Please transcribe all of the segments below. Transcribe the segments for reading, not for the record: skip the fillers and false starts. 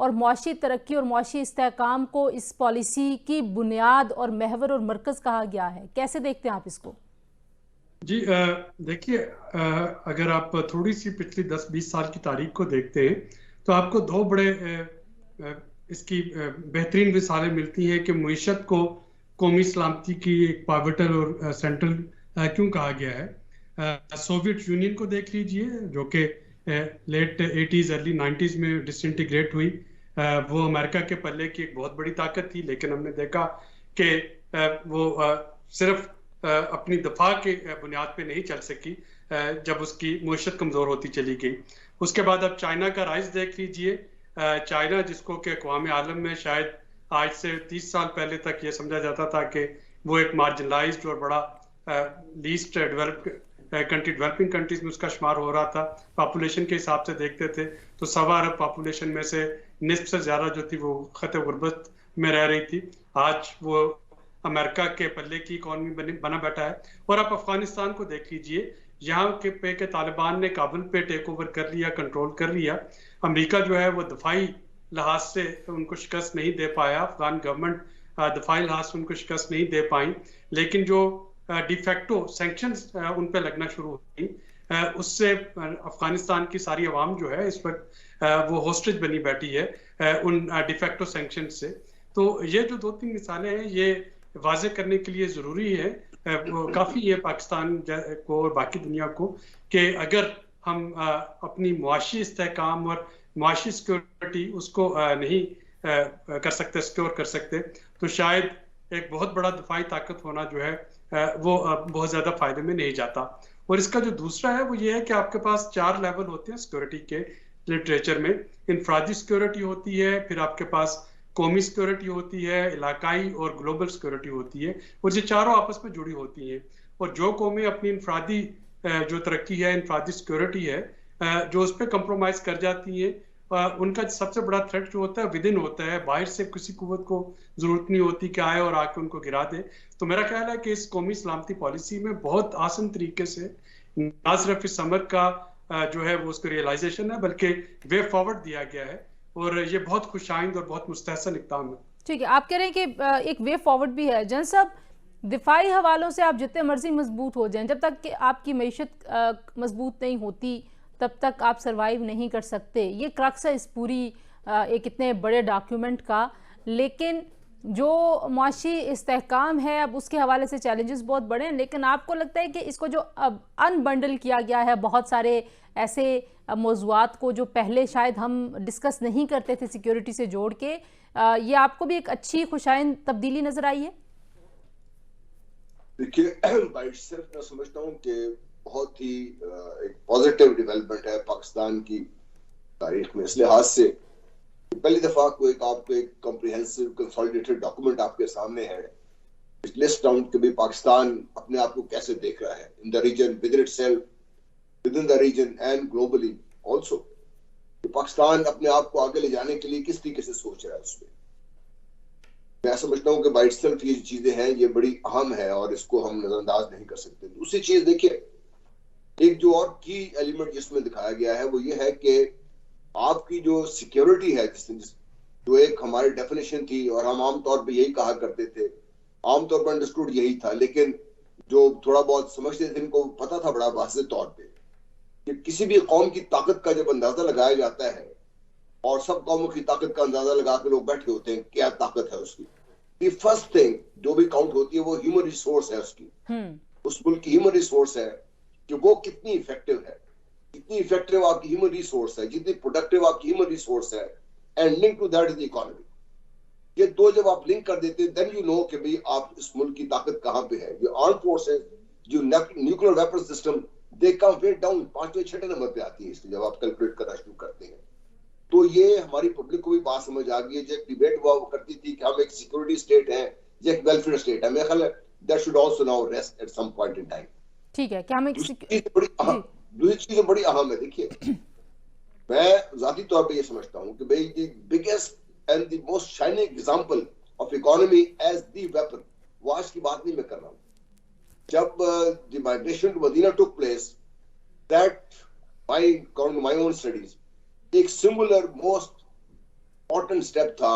اور معاشی ترقی اور معاشی استحکام کو اس پالیسی کی بنیاد اور محور اور مرکز کہا گیا ہے. کیسے دیکھتے ہیں آپ اس کو؟ جی دیکھیے، اگر آپ تھوڑی سی پچھلی 10-20 سال کی تاریخ کو دیکھتے ہیں تو آپ کو دو بڑے اس کی بہترین مثالیں ملتی ہیں کہ معیشت کو قومی سلامتی کی ایک پاوٹل اور سینٹرل کیوں کہا گیا ہے. سوویت یونین کو دیکھ لیجئے جو کہ لیٹ 80s ارلی 90s میں ڈس انٹیگریٹ ہوئی. وہ امریکہ کے پلے کی ایک بہت بڑی طاقت تھی، لیکن ہم نے دیکھا کہ وہ صرف اپنی دفاع کی بنیاد پہ نہیں چل سکی جب اس کی معیشت کمزور ہوتی چلی گئی. اس کے بعد اب چائنا کا رائز دیکھ لیجئے. چائنا جس کو کہ اقوام عالم میں شاید آج سے 30 سال پہلے تک یہ سمجھا جاتا تھا کہ وہ ایک مارجنلائزڈ اور بڑا لیسٹ ڈیولپنگ کنٹریز میں اس کا شمار ہو رہا تھا. پاپولیشن کے حساب سے دیکھتے تھے تو 1.25 ارب پاپولیشن میں سے نصف سے زیادہ جو تھی وہ خط غربت میں رہ رہی تھی. آج وہ امریکہ کے پلے کی اکانومی بنا بیٹھا ہے. اور آپ افغانستان کو دیکھ لیجئے، یہاں کے طالبان نے کابل پہ ٹیک اوور کر لیا، کنٹرول کر لیا. امریکہ جو ہے وہ دفاعی لحاظ سے ان کو شکست نہیں دے پایا، افغان گورنمنٹ دفاعی لحاظ سے ان کو شکست نہیں دے پائیں. لیکن جو ڈی فیکٹو سینکشنز ان پہ لگنا شروع ہوئی، اس سے افغانستان کی ساری عوام جو ہے اس وقت وہ ہوسٹیج بنی بیٹھی ہے ان ڈی فیکٹو سینکشن سے. تو یہ جو 2-3 مثالیں ہیں یہ واضح کرنے کے لیے ضروری ہے، کافی ہے پاکستان کو اور باقی دنیا کو، کہ اگر ہم اپنی معاشی استحکام اور معاشی سیکورٹی اس کو نہیں کر سکتے، سیکور کر سکتے، تو شاید ایک بہت بڑا دفاعی طاقت ہونا جو ہے وہ بہت زیادہ فائدے میں نہیں جاتا. اور اس کا جو دوسرا ہے وہ یہ ہے کہ آپ کے پاس 4 لیول ہوتے ہیں سیکورٹی کے لٹریچر میں. انفرادی سیکورٹی ہوتی ہے، پھر آپ کے پاس قومی سیکورٹی ہوتی ہے، علاقائی اور گلوبل سیکورٹی ہوتی ہے، اور یہ چاروں آپس میں جڑی ہوتی ہیں. اور جو قومیں اپنی انفرادی جو ترقی ہے، انفرادی سیکورٹی ہے، جو اس پہ کمپرومائز کر جاتی ہیں، ان کا سب سے بڑا تھریٹ جو ہوتا ہے ود ان ہوتا ہے. باہر سے کسی قوت کو ضرورت نہیں ہوتی کہ آئے اور آ کے ان کو گرا دے. تو میرا خیال ہے کہ اس قومی سلامتی پالیسی میں بہت آسان طریقے سے نہ صرف اس سمر کا جو ہے وہ اس کو ریئلائزیشن ہے، بلکہ وے فارورڈ دیا گیا ہے، اور یہ بہت خوش آئند اور بہت مستحسن اقدام ہے. ٹھیک ہے، آپ کہہ رہے ہیں کہ ایک وے فارورڈ بھی ہے. جن صاحب، دفاعی حوالوں سے آپ جتنے مرضی مضبوط ہو جائیں، جب تک کہ آپ کی معیشت مضبوط نہیں ہوتی تب تک آپ سروائیو نہیں کر سکتے. یہ کرکس ہے اس پوری ایک اتنے بڑے ڈاکیومنٹ کا. لیکن جو معاشی استحکام ہے اب اس کے حوالے سے چیلنجز بہت بڑے ہیں، لیکن آپ کو لگتا ہے کہ اس کو جو اب ان بنڈل کیا گیا ہے بہت سارے ایسے موضوعات کو جو پہلے شاید ہم ڈسکس نہیں کرتے تھے سیکیورٹی سے جوڑ کے، یہ آپ کو بھی ایک اچھی خوشائند تبدیلی نظر آئی ہے؟ دیکھیے، بائٹ صرف میں سمجھتا ہوں کہ بہت ہی ایک پازیٹیو ڈیولپمنٹ ہے پاکستان کی تاریخ میں، اس لحاظ سے پہلی دفعہ آپ کو ایک کمپریہنسو کنسالیڈیٹڈ ڈاکومنٹ آپ کے سامنے ہے، لسٹ ڈاؤن کہ بھی پاکستان اپنے آپ کو کیسے دیکھ رہا ہے in the region, within itself, within the region and globally also. Pakistan اپنے آپ کو آگے لے جانے کے لیے کس طریقے سے سوچ رہا ہے. اس میں سمجھتا ہوں کہ بائٹ سیلف یہ چیزیں ہیں یہ بڑی اہم ہے اور اس کو ہم نظر انداز نہیں کر سکتے. دوسری چیز دیکھیے، ایک جو اور کی ایلیمنٹ جس میں دکھایا گیا ہے وہ یہ ہے کہ آپ کی جو سیکیورٹی ہے، جو ایک ہماری ڈیفینیشن تھی اور ہم عام طور پہ یہی کہا کرتے تھے، عام طور پر انڈرسٹوڈ یہی تھا، لیکن جو تھوڑا بہت سمجھتے تھے ان کو پتا تھا بڑا واضح طور پہ کہ کسی بھی قوم کی طاقت کا جب اندازہ لگایا جاتا ہے اور سب قوموں کی طاقت کا اندازہ لگا کے لوگ بیٹھے ہوتے ہیں کیا طاقت ہے اس کی، دی فرسٹ تھنگ جو بھی کاؤنٹ ہوتی ہے وہ ہیومن ریسورس ہے اس کی، اس ملک کی ہیومن ریسورس ہے کہ وہ کتنی افیکٹو ہے. جتنی افیکٹو آپ کی ہیومن ریسورس ہے، جتنی پروڈکٹیو آپ کی ہیومن ریسورس ہے، and link to that is the economy. یہ دو جب آپ لنک کر دیتے ہیں دین یو نو کہ بھئی آپ اس ملک کی طاقت کہاں پہ ہے. جو آرم فورسز، جو نیوکلیر ویپن سسٹم، دے کم وے ڈاؤن 5ویں 6 نمبر پہ آتی ہے اس لیے جب آپ کیلکولیٹ کرنا شروع کرتے ہیں. تو یہ ہماری پبلک کو بھی بات سمجھ آ گئی ہے. جو ایک ڈیبیٹ ہوا وہ کرتی تھی کہ ہم ایک سیکورٹی اسٹیٹ ہیں یا ایک ویلفیئر اسٹیٹ ہے، میرے خیال ہے that should also now rest at some point in time. ٹھیک ہے، کیا ہم دوسری چیز جو بڑی اہم ہے، دیکھیے میں ذاتی طور پہ یہ سمجھتا ہوں کہ بھئی the biggest and the most shining example of economy as the weapon, وہ آج کی بات نہیں میں کر رہا ہوں. جب the migration to Madina took place, that my own studies, ایک سنگولر موسٹ important step تھا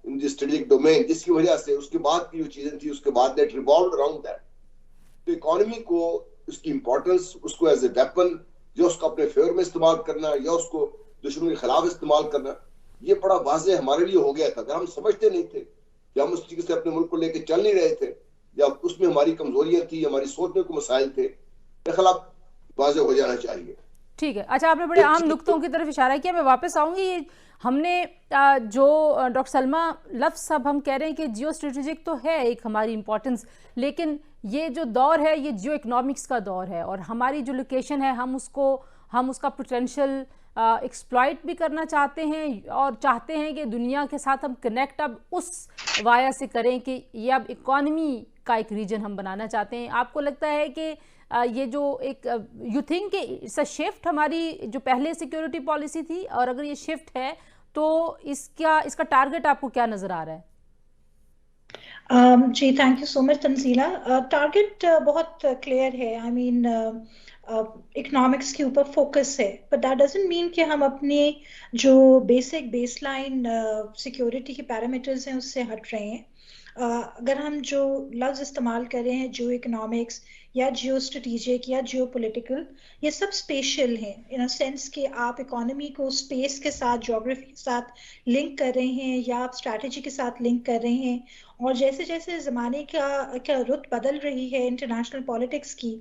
in the strategic domain, جس کی وجہ سے اس کے بعد کی جو چیزیں تھی اس کے بعد that revolved around that. تو اکانومی کو اس کی امپورٹنس, اس کو ایز اے ویپن جو اس کو اپنے فیور میں استعمال کرنا یا اس کو دشمن کے خلاف استعمال کرنا, یہ بڑا واضح ہمارے لیے ہو گیا تھا. اگر ہم سمجھتے نہیں تھے یا ہم اس طریقے سے اپنے ملک کو لے کے چل نہیں رہے تھے یا اس میں ہماری کمزوریاں تھی, ہماری سوچ میں کوئی مسائل تھے, خلاف واضح ہو جانا چاہیے. ٹھیک ہے. اچھا, آپ نے بڑے عام نقطوں کی طرف اشارہ کیا, میں واپس آؤں گی. ہم نے جو ڈاکٹر سلمیٰ لفظ اب ہم کہہ رہے ہیں کہ جیو اسٹریٹجک تو ہے ایک ہماری امپورٹنس, لیکن یہ جو دور ہے یہ جیو اکنامکس کا دور ہے, اور ہماری جو لوکیشن ہے ہم اس کا پوٹینشیل ایکسپلائٹ بھی کرنا چاہتے ہیں اور چاہتے ہیں کہ دنیا کے ساتھ ہم کنیکٹ اب اس وایا سے کریں کہ یہ اب اکانومی کا ایک ریجن ہم بنانا چاہتے ہیں. آپ کو لگتا ہے کہ یہ جو ایک یو تھنک کہ اس شفٹ ہماری جو پہلے سیکیورٹی پالیسی تھی, اور اگر یہ شفٹ ہے تو اس کا ٹارگٹ آپ کو کیا نظر آ رہا ہے؟ جی thank you so much Tanzila. Target بہت کلیئر ہے. آئی مین اکنامکس کے اوپر فوکس ہے, بٹ دیٹ ڈزنٹ مین کہ ہم اپنے جو بیس لائن سیکیورٹی کے پیرامیٹرز ہیں اس سے ہٹ رہے ہیں. اگر ہم جو لفظ استعمال کر رہے ہیں جیو اکنامکس یا جیو اسٹریٹجک یا جیو پولیٹیکل, یہ سب اسپیشل ہیں ان اے سینس کہ آپ اکانومی کو اسپیس کے ساتھ, جغرافی کے ساتھ لنک کر رہے ہیں یا آپ اسٹریٹجی کے ساتھ لنک کر رہے ہیں. اور جیسے جیسے زمانے کا رخ بدل رہی ہے انٹرنیشنل پالیٹکس کی,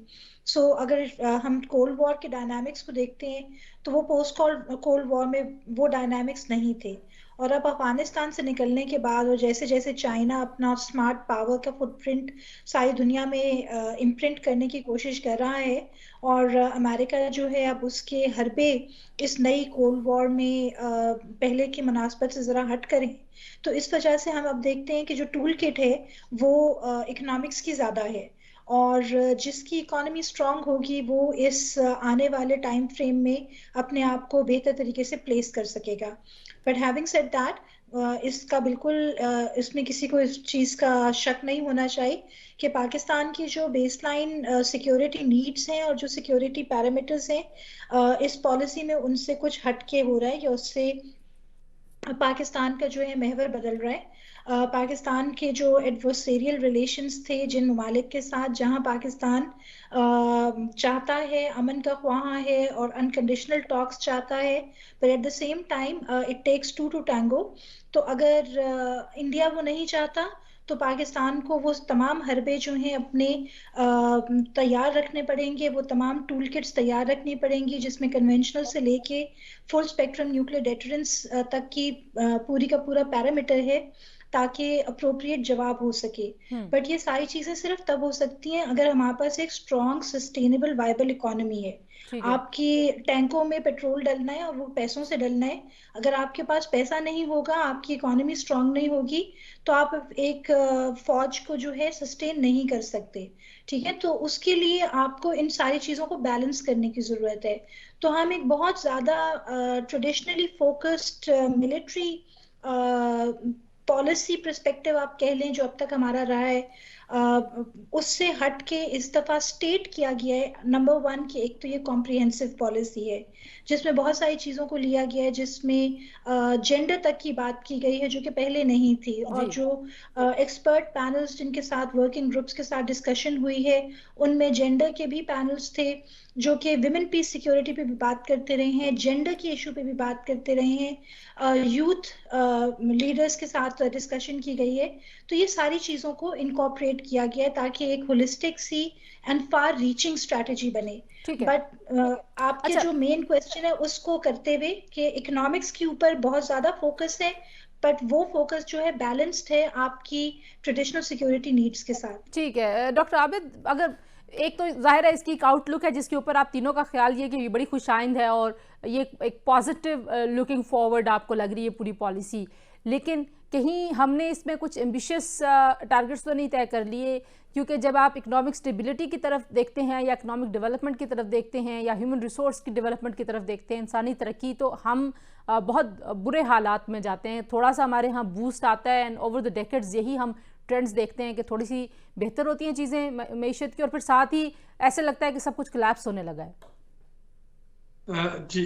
سو اگر ہم کولڈ وار کے ڈائنامکس کو دیکھتے ہیں تو وہ پوسٹ کولڈ وار میں وہ ڈائنامکس نہیں تھے. اور اب افغانستان سے نکلنے کے بعد اور جیسے جیسے چائنا اپنا اسمارٹ پاور کا فٹ پرنٹ ساری دنیا میں امپرنٹ کرنے کی کوشش کر رہا ہے, اور امریکہ جو ہے اب اس کے حربے اس نئی کولڈ وار میں پہلے کی مناسبت سے ذرا ہٹ کریں, تو اس وجہ سے ہم اب دیکھتے ہیں کہ جو ٹول کٹ ہے وہ اکنامکس کی زیادہ ہے, اور جس کی اکانومی اسٹرانگ ہوگی وہ اس آنے والے ٹائم فریم میں اپنے آپ کو بہتر طریقے سے پلیس کر سکے گا. بٹ ہیونگ سیڈ دیٹ, اس کا بالکل اس میں کسی کو اس چیز کا شک نہیں ہونا چاہیے کہ پاکستان کی جو بیس لائن سیکیورٹی نیڈس ہیں اور جو سیکیورٹی پیرامیٹرز ہیں اس پالیسی میں ان سے کچھ ہٹ کے ہو رہا ہے, یا اس سے پاکستان کا جو ہے محور بدل رہا ہے. پاکستان کے جو ایڈورسیریل ریلیشنز تھے جن ممالک کے ساتھ جہاں پاکستان چاہتا ہے, امن کا خواہاں ہے اور انکنڈیشنل ٹاکس چاہتا ہے, but at the same time it takes two to tango. تو اگر انڈیا وہ نہیں چاہتا تو پاکستان کو وہ تمام حربے جو ہیں اپنے تیار رکھنے پڑیں گے, وہ تمام ٹول کٹس تیار رکھنی پڑیں گی جس میں کنونشنل سے لے کے فل اسپیکٹرم نیوکلیئر ڈیٹرنس تک کی پوری کا پورا پیرامیٹر ہے تاکہ اپروپریٹ جواب ہو سکے. بٹ یہ ساری چیزیں صرف تب ہو سکتی ہیں اگر ہمارے پاس ایک اسٹرانگ سسٹینیبل وائبل اکانومی ہے. آپ کی ٹینکوں میں پیٹرول ڈلنا ہے اور وہ پیسوں سے ڈلنا ہے. اگر آپ کے پاس پیسہ نہیں ہوگا, آپ کی اکانومی اسٹرانگ نہیں ہوگی, تو آپ ایک فوج کو جو ہے سسٹین نہیں کر سکتے. ٹھیک ہے, تو اس کے لیے آپ کو ان ساری چیزوں کو بیلنس کرنے کی ضرورت ہے. تو ہم ایک بہت زیادہ traditionally focused military policy perspective آپ کہہ لیں جو اب تک ہمارا رہا ہے, اس سے ہٹ کے اس دفعہ اسٹیٹ کیا گیا ہے نمبر 1 کہ ایک تو یہ کمپریہنسو پالیسی ہے جس میں بہت ساری چیزوں کو لیا گیا ہے, جس میں جینڈر تک کی بات کی گئی ہے جو کہ پہلے نہیں تھی, اور جو ایکسپرٹ پینلز جن کے ساتھ ورکنگ گروپس کے ساتھ ڈسکشن ہوئی ہے ان میں جینڈر کے بھی پینلز تھے جو کہ ویمن پیس سیکیورٹی پہ بھی بات کرتے رہے ہیں, جینڈر کی ایشو پہ بھی بات کرتے رہے ہیں, یوتھ لیڈرز کے ساتھ ڈسکشن کی گئی ہے. تو یہ ساری چیزوں کو انکارپوریٹ کیا گیا ہے تاکہ ایک ہولسٹک سی اینڈ فار ریچنگ اسٹریٹجی بنے. بٹ آپ کے جو مین کوشچن ہے اس کو کرتے ہوئے کہ اکنامکس کے اوپر بہت زیادہ فوکس ہے, بٹ وہ فوکس جو ہے بیلنسڈ ہے آپ کی ٹریڈیشنل سیکیورٹی نیڈس کے ساتھ. ٹھیک ہے ڈاکٹر عابد, اگر ایک تو ظاہر ہے اس کی ایک آؤٹ لک ہے جس کے اوپر آپ تینوں کا خیال یہ کہ یہ بڑی خوش آئند ہے اور یہ ایک پازیٹیو لکنگ فارورڈ آپ کو لگ رہی ہے پوری پالیسی, لیکن کہیں ہم نے اس میں کچھ ایمبیشیس ٹارگٹس تو نہیں طے کر لیے, کیونکہ جب آپ اکنامک اسٹیبلٹی کی طرف دیکھتے ہیں یا اکنامک ڈیولپمنٹ کی طرف دیکھتے ہیں یا ہیومن ریسورس کی ڈیولپمنٹ کی طرف دیکھتے ہیں, انسانی ترقی, تو ہم بہت برے حالات میں جاتے ہیں. تھوڑا سا ہمارے ہاں بوسٹ آتا ہے اینڈ اوور دا ڈیکیڈز یہی ہم ٹرینڈز دیکھتے ہیں کہ تھوڑی سی بہتر ہوتی ہیں چیزیں معیشت کی, اور پھر ساتھ ہی ایسے لگتا ہے کہ سب کچھ کلیپس ہونے لگا ہے. جی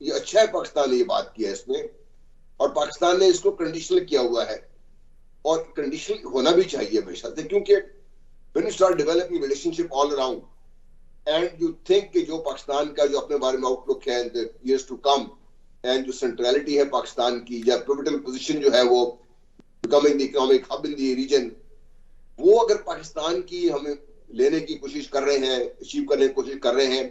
یہ اچھا ہے پاکستان نے یہ بات کی ہے اس میں, اور پاکستان نے اس کو کنڈیشنل کیا ہوا ہے, اور کنڈیشنل ہونا بھی چاہیے ہمیشہ سے, کیونکہ when you start developing relationship all around and you think کہ جو پاکستان کا جو اپنے بارے میں آؤٹ لک ہے in the years to come and جو سینٹرلٹی ہے پاکستان کی یا pivotal position جو ہے وہ becoming the economic hub in the region, وہ اگر پاکستان کی ہمیں لینے کی کوشش کر رہے ہیں, اچیو کرنے کی کوشش کر رہے ہیں,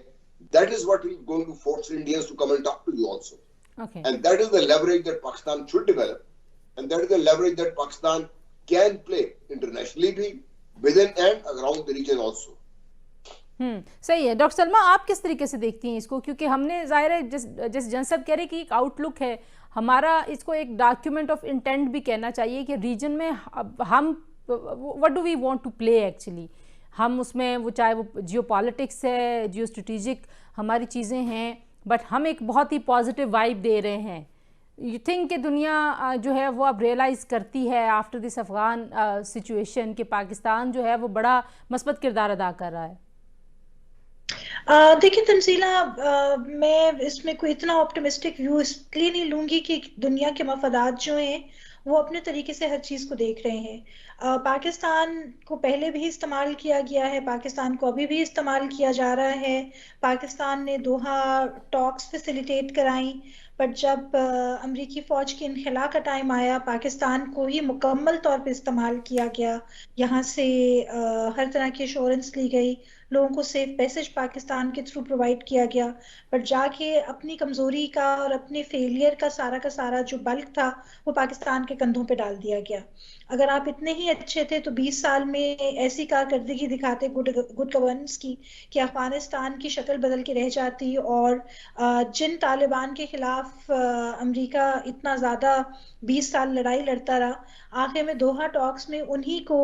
that is what is going to force Indians to come and talk to you also. Okay. And that is the leverage that Pakistan should develop, and that is the leverage that Pakistan can play internationally بھی, within and around the region also. صحیح ہے. Doctor Salma, آپ کس طریقے سے دیکھتی ہیں اس کو؟ کیونکہ ہم نے ظاہر ہے جیسے جن صاحب کہہ رہے کہ ایک آؤٹ لک ہے ہمارا, اس کو ایک ڈاکیومنٹ آف انٹینٹ بھی کہنا چاہیے کہ ریجن میں ہم what do we want to play actually, ہم اس میں وہ چاہے وہ جیو پالیٹکس ہے, جیو اسٹریٹجک ہماری چیزیں ہیں, بٹ ہم ایک بہت ہی پازیٹیو وائب دے رہے ہیں. یو تھنک کہ دنیا جو ہے وہ اب ریئلائز کرتی ہے آفٹر دس افغان سچویشن کہ پاکستان جو ہے وہ بڑا مثبت کردار ادا کر رہا ہے؟ دیکھیں تنزیلہ, میں اس میں کوئی اتنا آپٹمسٹک ویو اس لیے نہیں لوں گی کہ دنیا کے مفادات جو ہیں وہ اپنے طریقے سے ہر چیز کو دیکھ رہے ہیں. پاکستان کو پہلے بھی استعمال کیا گیا ہے, پاکستان کو ابھی بھی استعمال کیا جا رہا ہے. پاکستان نے دوحہ ٹاکس فیسیلیٹیٹ کرائیں, بٹ جب امریکی فوج کے انخلا کا ٹائم آیا, پاکستان کو ہی مکمل طور پہ استعمال کیا گیا. یہاں سے ہر طرح کی ایشورنس لی گئی, لوگوں کو سیف پیسج پاکستان کے تھرو پرووائڈ کیا گیا, بٹ جا کے اپنی کمزوری کا اور اپنے فیلئر کا سارا جو بلک تھا وہ پاکستان کے کندھوں پہ ڈال دیا گیا. اگر آپ اتنے ہی اچھے تھے تو 20 سال میں ایسی کارکردگی دکھاتے گڈ گورننس کی کہ افغانستان کی شکل بدل کے رہ جاتی, اور جن طالبان کے خلاف امریکہ اتنا زیادہ 20 سال لڑائی لڑتا رہا, آخر میں دوحہ ٹاکس میں انہی کو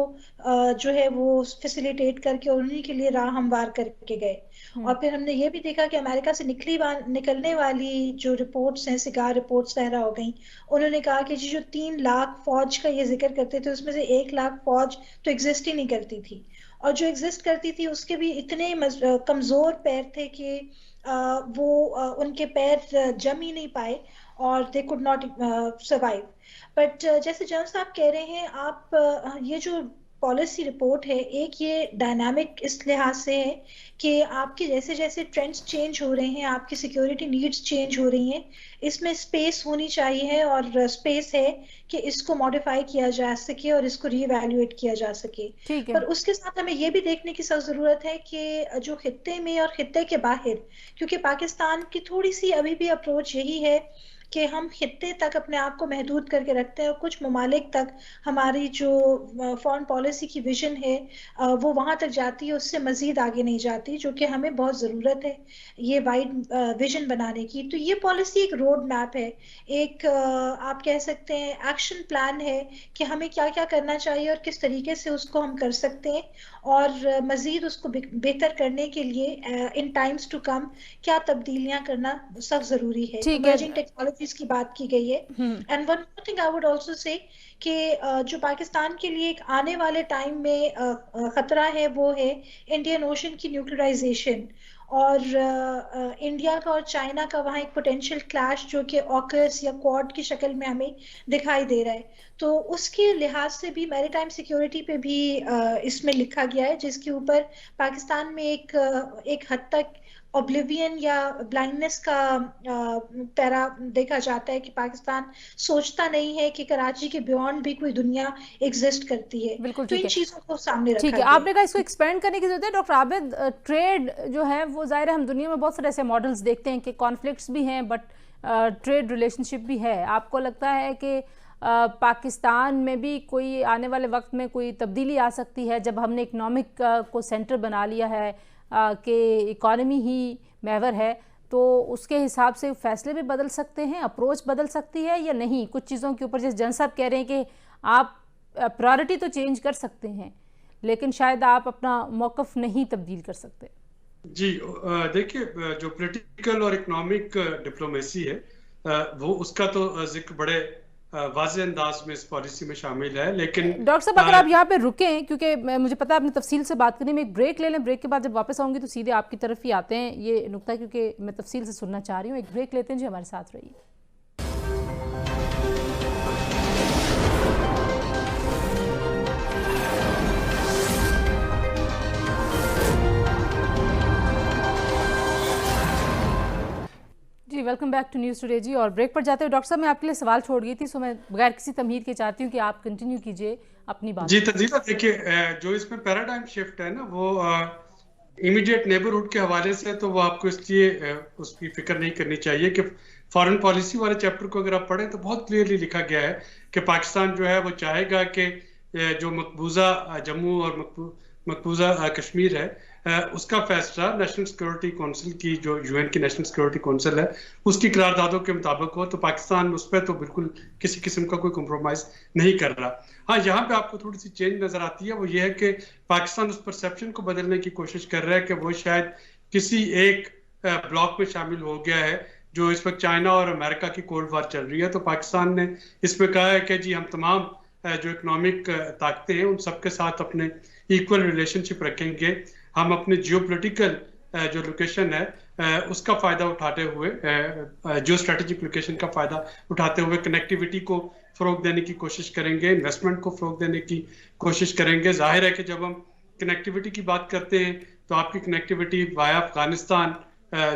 جو ہے وہ فیسیلیٹیٹ کر کے اور انہی کے لیے راہ ہموار کر کے گئے. اور پھر ہم نے یہ بھی دیکھا کہ امریکہ سے نکلنے والی جو رپورٹس ہیں, سگار رپورٹس وغیرہ ہو گئیں, انہوں نے کہا کہ جو 3 لاکھ فوج کا یہ ذکر کرتے تھے اس میں سے 1 لاکھ فوج تو ایگزسٹ ہی نہیں کرتی تھی, اور جو ایگزسٹ کرتی تھی اس کے بھی اتنے کمزور پیر تھے کہ وہ ان کے پیر جم ہی نہیں پائے اور they could not survive. But جیسے جنرل صاحب کہہ رہے ہیں, آپ یہ جو پالیسی رپورٹ ہے ایک یہ ڈائنامک اس لحاظ سے ہے کہ آپ کی جیسے جیسے ٹرینڈز چینج ہو رہے ہیں, آپ کی سیکیورٹی نیڈز چینج ہو رہی ہیں, اس میں اسپیس ہونی چاہیے, اور اسپیس ہے کہ اس کو ماڈیفائی کیا جا سکے اور اس کو ری ایویلویٹ کیا جا سکے. پر اس کے ساتھ ہمیں یہ بھی دیکھنے کی سخت ضرورت ہے کہ جو خطے میں اور خطے کے باہر, کیونکہ پاکستان کی تھوڑی سی ابھی بھی اپروچ یہی ہے کہ ہم خطے تک اپنے آپ کو محدود کر کے رکھتے ہیں, اور کچھ ممالک تک ہماری جو فارن پالیسی کی ویژن ہے وہ وہاں تک جاتی ہے, اس سے مزید آگے نہیں جاتی, جو کہ ہمیں بہت ضرورت ہے یہ وائڈ ویژن بنانے کی. تو یہ پالیسی ایک روڈ میپ ہے, ایک آپ کہہ سکتے ہیں ایکشن پلان ہے کہ ہمیں کیا کیا کرنا چاہیے اور کس طریقے سے اس کو ہم کر سکتے ہیں, اور مزید اس کو بہتر کرنے کے لیے ان ٹائمز ٹو کم کیا تبدیلیاں کرنا سخت ضروری ہے. ایمرجنگ ٹیکنالوجیز کی بات کی گئی ہے. And one more thing I would also say کہ جو پاکستان کے لیے ایک آنے والے ٹائم میں خطرہ ہے وہ ہے انڈین اوشن کی نیوکلرائزیشن, اور انڈیا کا اور چائنا کا وہاں ایک پوٹینشیل کلیش جو کہ آکس یا کوڈ کی شکل میں ہمیں دکھائی دے رہا ہے. تو اس کے لحاظ سے بھی میری ٹائم سیکیورٹی پہ بھی اس میں لکھا گیا ہے, جس کے اوپر پاکستان میں ایک حد تک اوبلیوین یا بلائنڈنس کا پیرا دیکھا جاتا ہے کہ پاکستان سوچتا نہیں ہے کہ کراچی کے بیونڈ بھی کوئی دنیا ایگزسٹ کرتی ہے. بالکل, تو ان چیزوں کو سامنے رکھا ٹھیک ہے. آپ نے کہا اس کو ایکسپینڈ کرنے کی ضرورت ہے. ڈاکٹر عابد, ٹریڈ جو ہے وہ ظاہر ہے ہم دنیا میں بہت سارے ایسے ماڈلز دیکھتے ہیں کہ کانفلکٹس بھی ہیں بٹ ٹریڈ ریلیشن شپ بھی ہے. آپ کو لگتا ہے کہ پاکستان میں بھی کوئی آنے والے وقت میں کوئی تبدیلی آ سکتی ہے جب ہم نے اکنامک کو سینٹر بنا لیا ہے کہ اکانومی ہی محور ہے, تو اس کے حساب سے فیصلے بھی بدل سکتے ہیں, اپروچ بدل سکتی ہے یا نہیں؟ کچھ چیزوں کے اوپر جیسے جن صاحب کہہ رہے ہیں کہ آپ پرائورٹی تو چینج کر سکتے ہیں لیکن شاید آپ اپنا موقف نہیں تبدیل کر سکتے. جی دیکھیے, جو پولیٹیکل اور اکنامک ڈپلومیسی ہے وہ اس کا تو ذکر بڑے واضح انداز میں اس پالیسی میں شامل ہے. لیکن ڈاکٹر صاحب اگر آپ یہاں پہ رکیں، کیونکہ مجھے پتا ہے آپ نے تفصیل سے بات کرنی، میں ایک بریک لے لیں، بریک کے بعد جب واپس آؤں گی تو سیدھے آپ کی طرف ہی آتے ہیں یہ نقطہ، کیونکہ میں تفصیل سے سننا چاہ رہی ہوں. ایک بریک لیتے ہیں جی، ہمارے ساتھ رہیے. جی welcome back to news today. جی اور بریک پر جاتے ہوئے ڈاکٹر صاحب میں آپ کے لیے سوال چھوڑ گئی تھی، سو میں بغیر کسی تمہید کے چاہتی ہوں کہ آپ کنٹینیو کیجئے اپنی بات. جی تنزیلہ، دیکھیے جو اس میں پیراڈائم شفٹ ہے نا، وہ امیڈیٹ نیبرہڈ کے حوالے سے، تو وہ آپ کو اس لیے اس کی فکر نہیں کرنی چاہیے کہ فارن پالیسی والے چیپٹر کو اگر آپ پڑھیں تو بہت کلیئرلی لکھا گیا ہے کہ پاکستان جو ہے وہ چاہے گا کہ جو مقبوضہ جموں اور مقبوضہ کشمیر ہے اس کا فیصلہ نیشنل سیکورٹی کونسل کی، جو یو این کی نیشنل سیکورٹی کونسل ہے، اس کی قراردادوں کے مطابق ہو. تو پاکستان اس پہ تو بالکل کسی قسم کا کوئی کمپرومائز نہیں کر رہا. ہاں یہاں پہ آپ کو تھوڑی سی چینج نظر آتی ہے، وہ یہ ہے کہ پاکستان اس پرسیپشن کو بدلنے کی کوشش کر رہا ہے کہ وہ شاید کسی ایک بلاک میں شامل ہو گیا ہے. جو اس وقت چائنا اور امریکہ کی کولڈ وار چل رہی ہے، تو پاکستان نے اس میں کہا ہے کہ جی ہم تمام جو اکنامک طاقتیں ہیں ان سب کے ساتھ اپنے ایکول ریلیشن شپ رکھیں گے. ہم اپنے جیو پولیٹیکل جو لوکیشن ہے اس کا فائدہ اٹھاتے ہوئے، جیو اسٹریٹجک لوکیشن کا فائدہ اٹھاتے ہوئے کنیکٹیوٹی کو فروغ دینے کی کوشش کریں گے، انویسٹمنٹ کو فروغ دینے کی کوشش کریں گے. ظاہر ہے کہ جب ہم کنیکٹیوٹی کی بات کرتے ہیں تو آپ کی کنیکٹیوٹی وایا افغانستان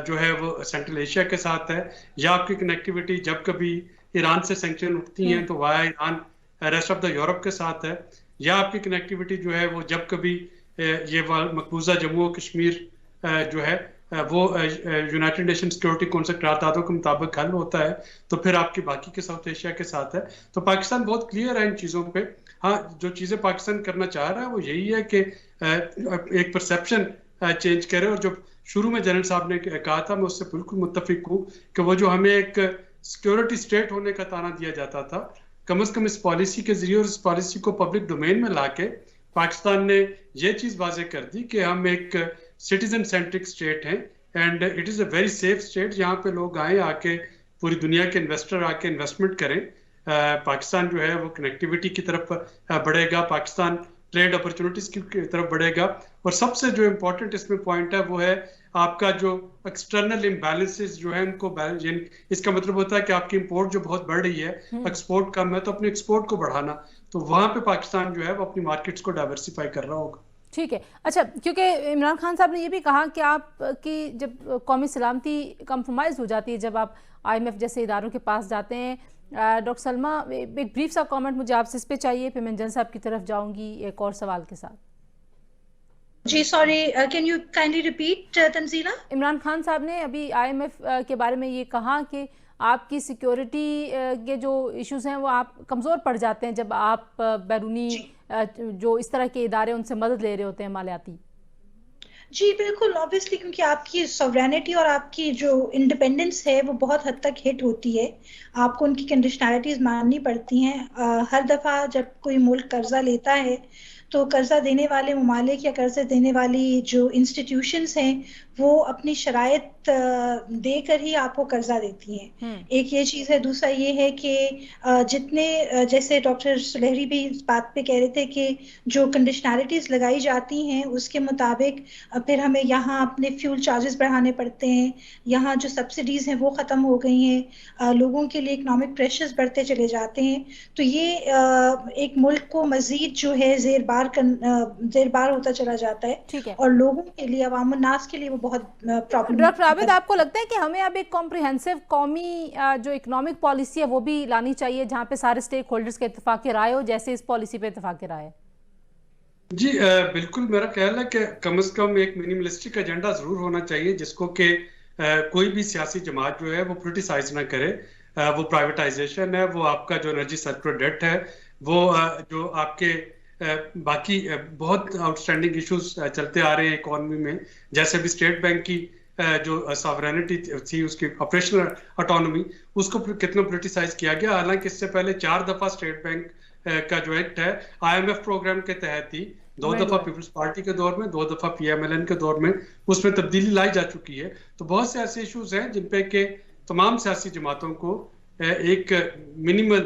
جو ہے وہ سینٹرل ایشیا کے ساتھ ہے، یا آپ کی کنیکٹیوٹی جب کبھی ایران سے سینکشن اٹھتی ہیں تو via Iran rest of the Europe کے ساتھ ہے، یا آپ کی کنیکٹیوٹی جو ہے وہ جب کبھی یہ مقبوضہ جموں و کشمیر جو ہے وہ یونائٹڈ نیشن سیکورٹی کونسل قراردادوں کے مطابق حل ہوتا ہے تو پھر آپ کی باقی کے ساؤتھ ایشیا کے ساتھ ہے. تو پاکستان بہت کلیئر ہے ان چیزوں پہ. ہاں جو چیزیں پاکستان کرنا چاہ رہا ہے وہ یہی ہے کہ ایک پرسیپشن چینج کرے. اور جو شروع میں جنرل صاحب نے کہا تھا، میں اس سے بالکل متفق ہوں کہ وہ جو ہمیں ایک سیکورٹی اسٹیٹ ہونے کا تانا دیا جاتا تھا، کم از کم اس پالیسی کے ذریعے اور اس پالیسی کو پبلک ڈومین میں لا کے پاکستان نے یہ چیز واضح کر دی کہ ہم ایک سٹیزن سینٹرک اسٹیٹ ہیں، and it is a very safe state جہاں پہ لوگ آئیں، آ کے پوری دنیا کے انویسٹر آ کے انویسٹمنٹ کریں. پاکستان جو ہے وہ کنیکٹیوٹی کی طرف بڑھے گا، پاکستان ٹریڈ اپرچونٹیز کی طرف بڑھے گا. اور سب سے جو امپورٹنٹ اس میں پوائنٹ ہے وہ ہے آپ کا جو ایکسٹرنل امبیلنسز جو ہے ان کو، اس کا مطلب ہوتا ہے کہ آپ کی امپورٹ جو بہت بڑھ رہی ہے، ایکسپورٹ کم ہے، تو اپنے ایکسپورٹ کو بڑھانا. تو وہاں پہ پاکستان جو ہے وہ اپنی مارکیٹس کو ڈائیورسیفائی کر رہا ہوگا. ٹھیک ہے. اچھا، کیونکہ عمران خان صاحب نے یہ بھی کہا کہ آپ کی جب قومی سلامتی کمپرومائز ہو جاتی ہے جب آپ IMF جیسے اداروں کے پاس جاتے ہیں. ڈاکٹر سلمہ، ایک بریف سا کامنٹ مجھے آپ سے اس پہ چاہیے، پھر میں جن صاحب کی طرف جاؤں گی ایک اور سوال کے ساتھ. جی sorry, can you kindly repeat Tanzila? Imran Khan Sahab نے ابھی IMF کے بارے میں یہ کہا کہ آپ کی سیکیورٹی کے جو ایشوز ہیں وہ آپ کمزور پڑ جاتے ہیں جب آپ بیرونی جو اس طرح کے ادارے ان سے مدد لے رہے ہوتے ہیں مالیاتی. جی بالکل، obviously کیونکہ آپ کی سوورینٹی اور آپ کی جو انڈیپینڈنس ہے وہ بہت حد تک ہٹ ہوتی ہے. آپ کو ان کی کنڈیشنالٹیز ماننی پڑتی ہیں. ہر دفعہ جب کوئی ملک قرضہ لیتا ہے تو قرضہ دینے والے ممالک یا قرضے دینے والی جو انسٹیٹیوشنز ہیں وہ اپنی شرائط دے کر ہی آپ کو قرضہ دیتی ہیں. ایک یہ چیز ہے. دوسرا یہ ہے کہ جتنے، جیسے ڈاکٹر سلیحری بھی اس بات پہ کہہ رہے تھے کہ جو کنڈیشنالٹیز لگائی جاتی ہیں اس کے مطابق پھر ہمیں یہاں اپنے فیول چارجز بڑھانے پڑتے ہیں، یہاں جو سبسڈیز ہیں وہ ختم ہو گئی ہیں، لوگوں کے لیے اکنامک پریشرز بڑھتے چلے جاتے ہیں. تو یہ ایک ملک کو مزید جو ہے زیر بار ہوتا چلا جاتا ہے، اور لوگوں کے لیے، عوام الناس کے لیے وہ بہت پرابلم. ڈاکٹر عابد، آپ کو لگتا ہے کہ ہمیں اب ایک کمپریہنسو قومی جو اکنامک پالیسی ہے وہ بھی لانی چاہیے جہاں پہ سارے سٹیک ہولڈرز کے اتفاق رائے ہو، جیسے اس پالیسی پہ اتفاق رائے؟ جی بالکل، میرا خیال ہے کہ کم از کم ایک منیملسٹک ایجنڈا ضرور ہونا چاہیے جس کو کہ کوئی بھی سیاسی جماعت جو ہے وہ پولیٹیسائز نہ کرے. وہ پرائیویٹائزیشن ہے، وہ آپ کا جو انرجی سرکولر ڈیٹ ہے، وہ جو آپ کے باقی بہت آؤٹ اسٹینڈنگ ایشوز چلتے آ رہے ہیں اکانومی میں، جیسے بھی اسٹیٹ بینک کی جو ساورینٹی تھی، اس کی آپریشنل اٹانومی، اس کو کتنا پولیٹیسائز کیا گیا. حالانکہ اس سے پہلے 4 دفعہ اسٹیٹ بینک کا جو ایکٹ ہے IMF پروگرام کے تحت ہی 2 دفعہ پیپلز پارٹی کے دور میں، 2 دفعہ PMLN کے دور میں اس میں تبدیلی لائی جا چکی ہے. تو بہت سے ایسے ایشوز ہیں جن پہ کہ تمام سیاسی جماعتوں کو ایک منیمل